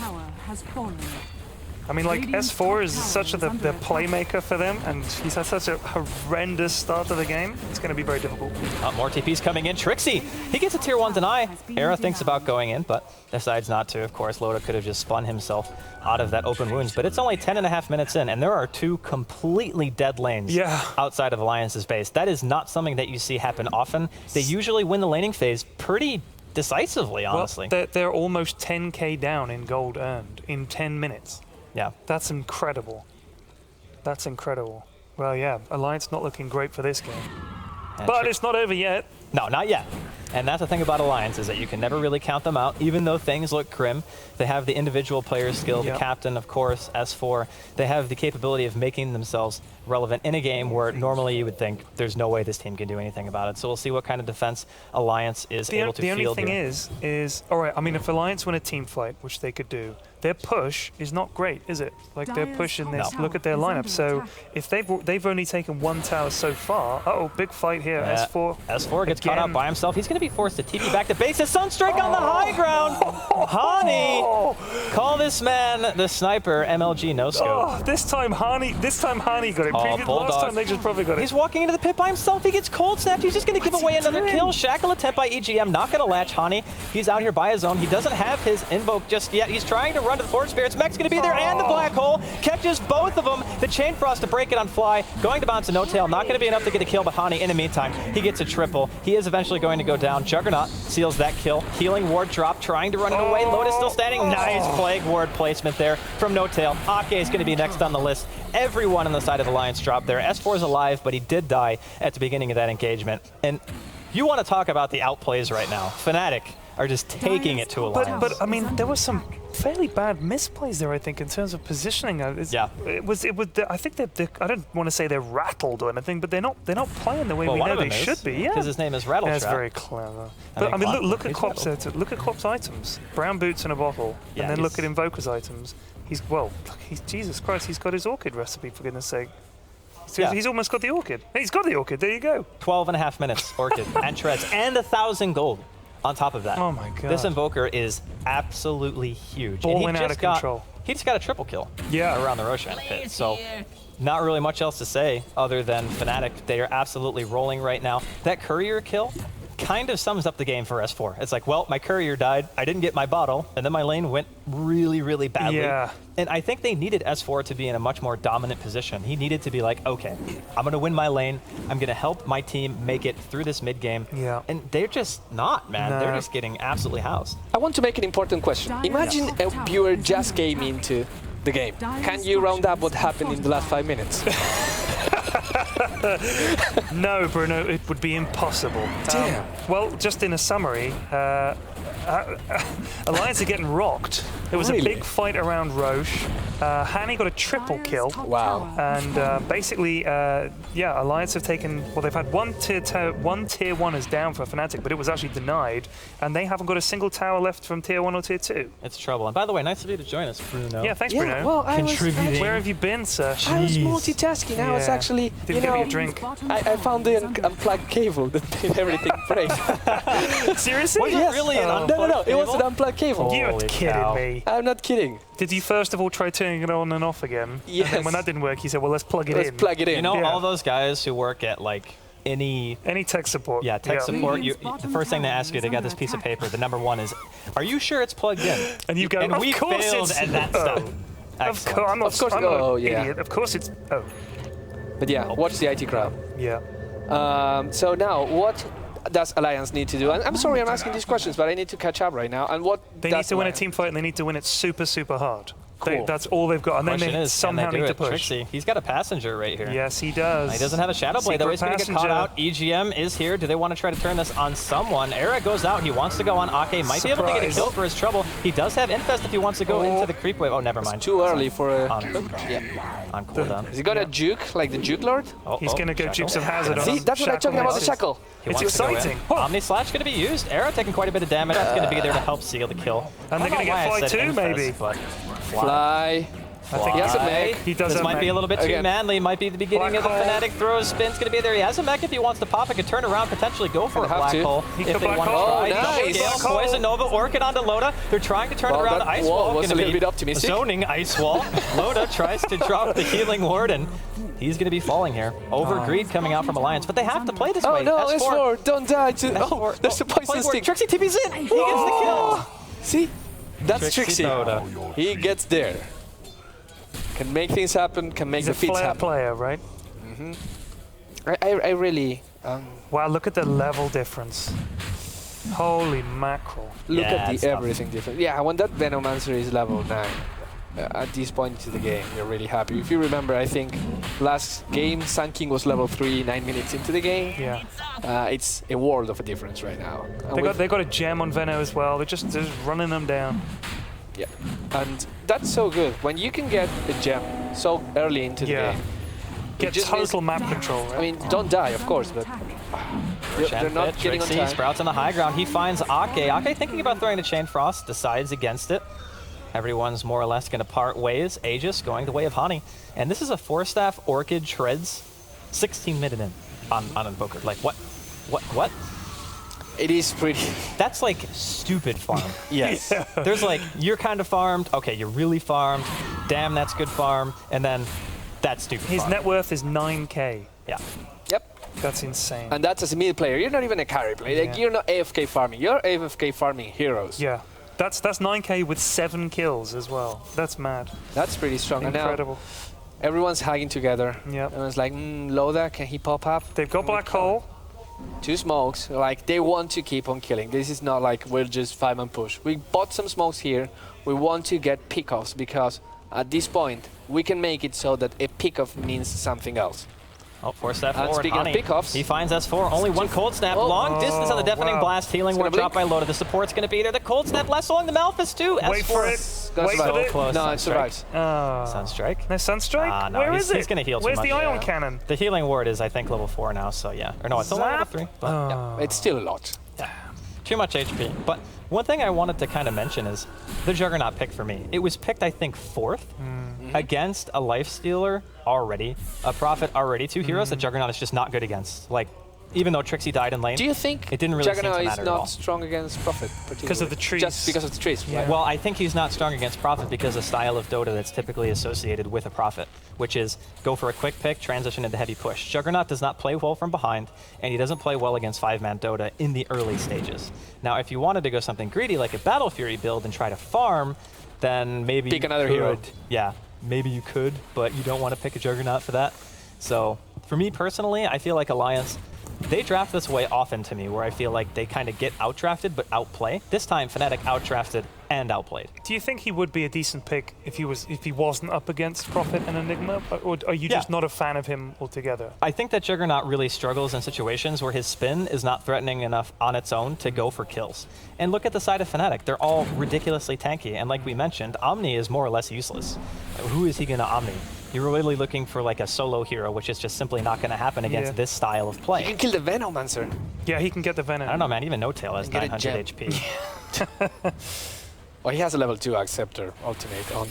I mean, like, S4 is such the playmaker for them, and he's had such a horrendous start to the game. It's going to be very difficult. More TPs coming in. Trixie, he gets a tier 1 deny. Era thinks about going in, but decides not to. Of course, Loda could have just spun himself out of that open wounds, but it's only 10.5 minutes in, and there are 2 completely dead lanes outside of Alliance's base. That is not something that you see happen often. They usually win the laning phase pretty decisively, honestly. Well, they're almost 10k down in gold earned in 10 minutes. Yeah. That's incredible. That's incredible. Well, yeah, Alliance not looking great for this game. But it's not over yet. No, not yet. And that's the thing about Alliance, is that you can never really count them out, even though things look grim. They have the individual player skill, the captain, of course, S4. They have the capability of making themselves relevant in a game where normally you would think there's no way this team can do anything about it. So we'll see what kind of defense Alliance is able to field. The only thing is, all right, I mean, if Alliance win a team fight, which they could do, their push is not great, is it? Like, they're pushing this. Look at their lineup. So if they've only taken 1 tower so far. Uh-oh, big fight here. S4 gets caught out by himself. He's going to be forced to TP back to base. A Sunstrike on the high ground. Hani, call this man the sniper. MLG no scope. This time Hani got it. Last time they just probably got it. He's walking into the pit by himself. He gets cold snapped. He's just going to give away another kill. Shackle attempt by EGM. Not going to latch Hani. He's out here by his own. He doesn't have his invoke just yet. He's trying to run to the Forge Spirits. Mech's going to be there, and the Black Hole catches both of them. The Chain Frost to break it on fly. Going to bounce to No-Tail. Not going to be enough to get a kill, but Hani, in the meantime, he gets a triple. He is eventually going to go down. Juggernaut seals that kill. Healing ward drop, trying to run it away. Lotus still standing. Nice Plague Ward placement there from No-Tail. Ake is going to be next on the list. Everyone on the side of Alliance dropped there. S4 is alive, but he did die at the beginning of that engagement. And you want to talk about the outplays right now. Fnatic are just taking it to Alliance. But I mean, there was some fairly bad misplays there, I think, in terms of positioning. It was. I think I don't want to say they're rattled or anything, but they're not playing the way we know they should be. Yeah, because his name is Rattletrap. That's very clever. But I mean, look at Quop's items. Brown boots and a bottle, and then look at Invoker's items. Jesus Christ, he's got his Orchid recipe, for goodness sake. So he's almost got the Orchid. He's got the Orchid, there you go. 12.5 minutes, Orchid, and Treads, and 1,000 gold on top of that. Oh my god. This Invoker is absolutely huge. Balling out of control. He just got a triple kill around the Roshan pit. So not really much else to say other than Fnatic. They are absolutely rolling right now. That Courier kill kind of sums up the game for S4. It's like, well, my Courier died, I didn't get my bottle, and then my lane went really, really badly. Yeah. And I think they needed S4 to be in a much more dominant position. He needed to be like, okay, I'm going to win my lane. I'm going to help my team make it through this mid game. Yeah. And they're just not, man. No. They're just getting absolutely housed. I want to make an important question. Imagine a viewer just came into the game. Can you round up what happened in the last 5 minutes? No, Bruno, it would be impossible. Damn. Well, just in a summary, Alliance are getting rocked. There was a big fight around Roche. Hani got a triple kill. Wow. And basically, yeah, Alliance have taken, well, they've had one tier 1 is down for Fnatic, but it was actually denied. And they haven't got a single tower left from tier 1 or tier 2. It's trouble. And by the way, nice of you to join us, Bruno. Yeah, thanks, Bruno. Well, Contributing. Where have you been, sir? I was multitasking. I was actually, Didn't give me a drink. I found the unplugged cable that made everything break. Seriously? Was it really an unplugged No, it was an cable? unplugged cable. You're Holy kidding cow. me. I'm not kidding. Did you first of all try turning it on and off again? Yes. And then when that didn't work, you said, well, let's plug it Let's in. plug it in. You know, Yeah. all those guys who work at like any tech support. Yeah, tech support. The first thing they ask you, they got this piece of paper. The number one is, are you sure it's plugged in? And you go, and of we course failed it's at that stuff. Excellent. I'm not, Of course- I'm not oh, an yeah. idiot. Of course it's, But yeah, watch the IT crowd. yeah. So now, what does Alliance need to do? And I'm sorry I'm asking these questions, but I need to catch up right now. And what They need does to win a Alliance- team fight, and they need to win it super, super hard. Cool. That's all they've got. And then Question they is, can somehow they do need to it? push. Trixie, he's got a passenger right here. Yes, he does. He doesn't have a Shadow Blade, though. He's going to get caught out. EGM is here. Do they want to try to turn this on someone? Era goes out. He wants to go on Ake. Might be able to get a kill for his trouble. He does have Infest if he wants to go into the creep wave. Oh, never mind. Too early for a... On cooldown. Is he gonna juke, like the juke lord? He's going to go Shackle. Jukes of Hazard on See, that's what I'm talking about, the shackle. He It's wants to go in. exciting. Omni Slash going to be used. Era taking quite a bit of damage. That's going to be there to help seal the kill. And they're I don't gonna know get why I Fly said too, Infest, maybe. but Fly. I think He has a Fly. mech. He does This have might be mech. a little bit too Again. manly. Might be the beginning Black of the hole. Fnatic throws. Spin's going to be there. He has a mech if he wants to pop. It could turn around, potentially go for a Gonna have black to. hole. He If could they black want to hole. try. Oh, Double nice. Gale, Black hole. Poison Nova, Orchid onto Loda. They're trying to turn Well, it around. that The Ice wall Wall was going a to little be bit optimistic. zoning Ice Wall. Loda tries to drop the healing ward, and he's going to be falling here. Overgreed coming out from Alliance, but they have to play this Oh way. no, S4. S4, don't die. S4. Oh, there's a poison Play stick. Trixie TP's in. He gets the kill. See? That's Trixie. Loda. He gets there. Can make things happen, can make He's the a feats flair happen. player, right? I really Wow, look at the level difference. Holy mackerel. look Yeah, at it's the tough. everything different. Yeah, when that Venomancer is level 9, at this point into the game, you're really happy. If you remember, I think last game, Sun King was level 3, 9 minutes into the game. Yeah. It's a world of a difference right now. And They got a gem on Veno as well. They're just running them down. yeah, and that's so good. When you can get a gem so early into the Yeah. game, Get just means- total map control, right? I mean, don't die, of course, but they're not Fit, getting on Trixie, time. Sprouts on the high ground. He finds Ake. Ake thinking about throwing the Chain Frost, decides against it. Everyone's more or less going to part ways. Aegis going the way of Hani. And this is a 4-staff Orchid Shreds 16 minute in on Invoker. Like, what? It is pretty... That's like stupid farm. Yes. There's like, you're kind of farmed. Okay, you're really farmed. Damn, that's good farm. And then that's stupid His farm. net worth is 9k. Yeah. Yep. That's insane. And that's as a mid player. You're not even a carry player. Like, Yeah. you're not AFK farming. You're AFK farming heroes. Yeah. That's 9k with 7 kills as well. That's mad. That's pretty strong. Incredible. And now everyone's hugging together. Yep. Everyone's like, Loda, can he pop up? They've got Black Hole. 2 smokes. Like, they want to keep on killing. This is not like we're just 5-man push. We bought some smokes here. We want to get pickoffs because at this point, we can make it so that a pickoff means something else. Oh, 4-staff And forward. speaking of Hani. pickoffs- He finds S4. Only one cold snap. Oh. Long distance on the deafening wow. blast. Healing It's ward gonna dropped by blink. Loda. The support's going to be there. The cold snap lasts along the Malphus too. Wait S4. for it. Gonna Wait survive. for it. Close. No, it Sunstrike. survives. Sunstrike. No Sunstrike? Ah, no, Where he's- is it? he's gonna heal too Where's much. the ion Yeah. cannon? The healing ward is, I think, level 4 now, so yeah. Or no, it's only level Zap? 3. But Yeah, it's still a lot. too much HP. But one thing I wanted to kind of mention is the Juggernaut pick for me. It was picked, I think, 4th against a Lifestealer already, a Prophet already, 2 heroes that Juggernaut is just not good against. Like, even though Trixie died in lane. Do you think It didn't really seem to Juggernaut is matter at all. not strong against Prophet? Because of the trees. Just because of the trees, Yeah. right? Well, I think he's not strong against Prophet because of style of Dota that's typically associated with a Prophet, which is go for a quick pick, transition into heavy push. Juggernaut does not play well from behind, and he doesn't play well against 5-man Dota in the early stages. Now, if you wanted to go something greedy like a Battle Fury build and try to farm, then maybe Pick you another could. hero. Yeah, maybe you could, but you don't want to pick a Juggernaut for that. So, for me personally, I feel like Alliance, they draft this way often to me, where I feel like they kind of get outdrafted but outplay. This time, Fnatic outdrafted and outplayed. Do you think he would be a decent pick if he wasn't up against Prophet and Enigma, or are you just not a fan of him altogether? I think that Juggernaut really struggles in situations where his spin is not threatening enough on its own to go for kills. And look at the side of Fnatic. They're all ridiculously tanky, and like we mentioned, Omni is more or less useless. Who is he going to Omni? You're really looking for like a solo hero, which is just simply not going to happen against this style of play. You can kill the Venomancer. Yeah, he can get the Venom. I don't know, man. Even No Tail has 900 HP. Well, he has a level 2 Acceptor ultimate on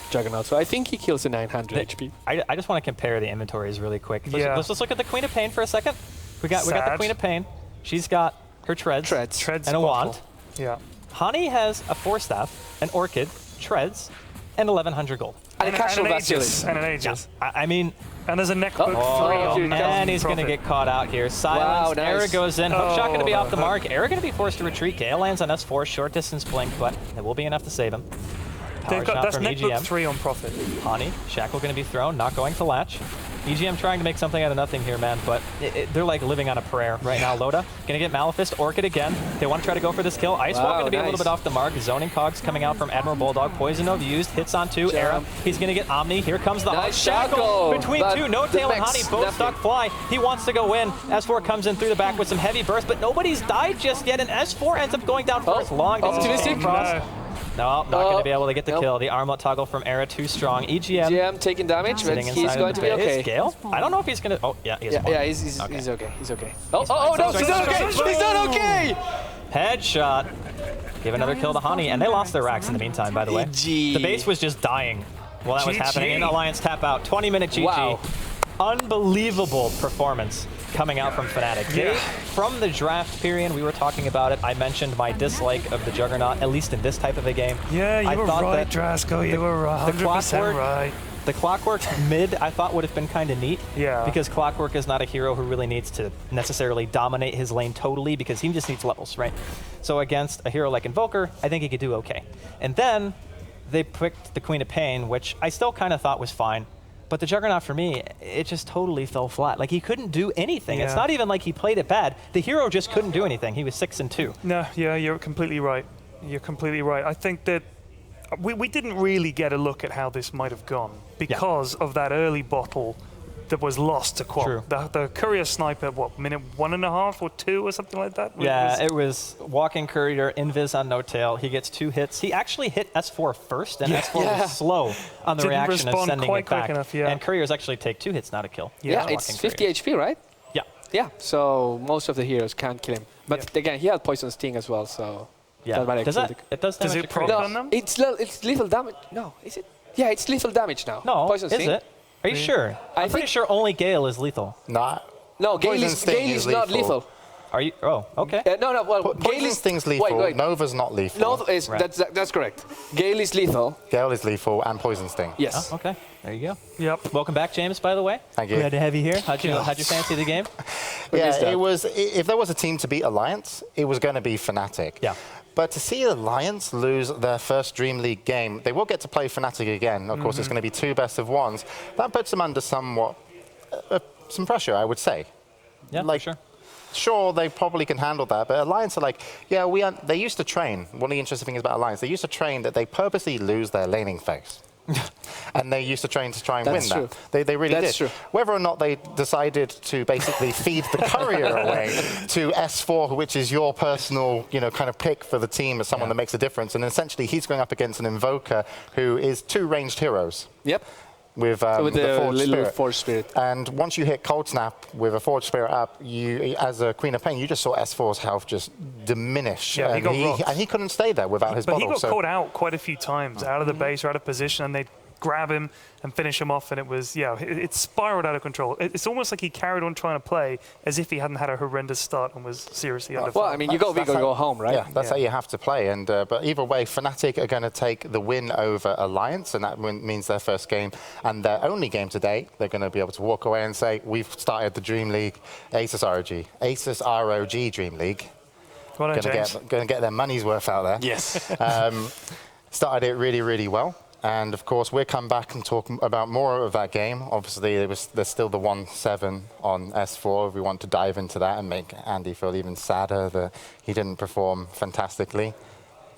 Juggernaut, so I think he kills a 900 HP. I just want to compare the inventories really quick. Let's just look at the Queen of Pain for a second. We got the Queen of Pain. She's got her treads and a wand. Yeah. Hani has a 4-staff, an Orchid, treads, and 1,100 gold. And a casual Basilisk. And an Aegis. Yeah. I mean... And there's a neckbook 3 on and he's going to get caught out here. Silence. Wow, Era goes in. Hookshot going to be off the mark. Era going to be forced to retreat. Gale lands on S4. Short distance blink, but it will be enough to save him. They've got, that's neckbook 3 on Prophet. Hani, Shackle going to be thrown, not going to latch. EGM trying to make something out of nothing here, man, but they're like living on a prayer right now. Loda going to get Malefist, Orchid again. They want to try to go for this kill. Ice Wall going to be a little bit off the mark. Zoning Cogs coming out from Admiral Bulldog. Poison Nova used, hits on 2. Era, he's going to get Omni. Here comes the Shackle between 2. No Tail and Hani both stuck fly. He wants to go in. S4 comes in through the back with some heavy burst, but nobody's died just yet, and S4 ends up going down first. Long optimistic. No, not going to be able to get the kill. The armlet toggle from Era too strong. EGM taking damage, but he's going to be okay. Gale? I don't know if he's going to... Oh, yeah, he is. Yeah, he's okay. He's okay. Oh, no, he's not okay! He's not okay! Headshot. Give another kill to Hani, and they lost their racks in the meantime, by the way. The base was just dying while that was happening. In Alliance tap out. 20-minute GG. Wow. Unbelievable performance coming out from Fnatic. From the draft period, we were talking about it. I mentioned my dislike of the Juggernaut, at least in this type of a game. Yeah, you were right, Drasko. You were 100% right. The Clockwork mid, I thought, would have been kind of neat. Yeah. Because Clockwork is not a hero who really needs to necessarily dominate his lane totally, because he just needs levels, right? So against a hero like Invoker, I think he could do okay. And then they picked the Queen of Pain, which I still kind of thought was fine. But the Juggernaut, for me, it just totally fell flat. Like, he couldn't do anything. Yeah. It's not even like he played it bad. The hero just couldn't do anything. He was 6-2. No, yeah, you're completely right. You're completely right. I think that we didn't really get a look at how this might have gone because of that early bottle that was lost to Quap. The Courier Sniper, what, minute 1.5 or 2 or something like that? Yeah, it was Walking Courier, Invis on No Tail. He gets 2 hits. He actually hit S4 first, and S4 was slow on the reaction of sending it back. And Couriers actually take 2 hits, not a kill. Yeah, it's 50 HP, right? Yeah. Yeah, so most of the heroes can't kill him. But again, he had Poison Sting as well, so... Yeah, does it proc on them? It's lethal damage. No, is it? Yeah, it's lethal damage now. No, Poison Sting. Is it? Are you sure? I'm pretty sure only Gale is lethal. No, Gale is not lethal. Are you? Oh, okay. No. Well, Gale is Sting's lethal. Wait. Nova's not lethal. Nova is that's correct. Gale is lethal. Gale is lethal and Poison Sting. Yes. Oh, okay. There you go. Yep. Welcome back, James. By the way. Thank you. We had to have you here. How'd you fancy the game? Yeah, it was. If there was a team to beat Alliance, it was going to be Fnatic. Yeah. But to see Alliance lose their first DreamLeague game, they will get to play Fnatic again. Of course, it's going to be 2 best-of-1s. That puts them under somewhat some pressure, I would say. Yeah, like, for sure. Sure, they probably can handle that, but Alliance are like, yeah, they used to train. One of the interesting things about Alliance, they used to train that they purposely lose their laning phase. And they used to train to try and win that. They really did. True. Whether or not they decided to basically feed the Courier away to S4, which is your personal, kind of pick for the team as someone that makes a difference. And essentially, he's going up against an Invoker who is 2 ranged heroes. Yep. With the Forge Spirit. And once you hit Cold Snap with a Forge Spirit up, you, as a Queen of Pain, you just saw S4's health just diminish. Yeah, and he couldn't stay there without his bottle. But he got caught out quite a few times, out of the base or out of position, and they'd grab him and finish him off, and it was, it spiraled out of control. It's almost like he carried on trying to play as if he hadn't had a horrendous start and was seriously under fire. Well, I mean, you go big or go home, right? Yeah, that's how you have to play. And but either way, Fnatic are going to take the win over Alliance, and that means their first game and their only game today. They're going to be able to walk away and say, we've started the DreamLeague, ASUS ROG DreamLeague. Well done, Going to get their money's worth out there. Yes. Started it really, really well. And of course, we'll come back and talk about more of that game. Obviously, there's still the 1-7 on S4. We want to dive into that and make Andy feel even sadder that he didn't perform fantastically.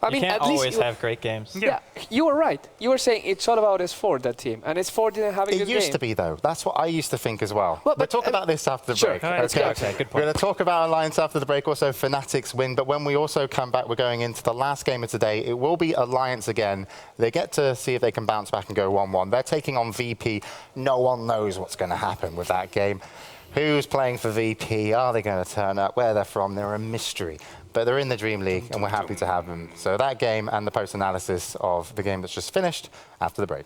I mean, you can't at least always have great games. Yeah, you were right. You were saying it's all about S4, that team, and S4 didn't have a good game. It used to be, though. That's what I used to think as well. We'll talk about this after the break. Okay, good point. We're going to talk about Alliance after the break, also Fnatic's win, but when we also come back, we're going into the last game of today. It will be Alliance again. They get to see if they can bounce back and go 1-1. They're taking on VP. No one knows what's going to happen with that game. Who's playing for VP? Are they going to turn up? Where they're from? They're a mystery. But they're in the Dream League, and we're happy to have them. So that game and the post-analysis of the game that's just finished after the break.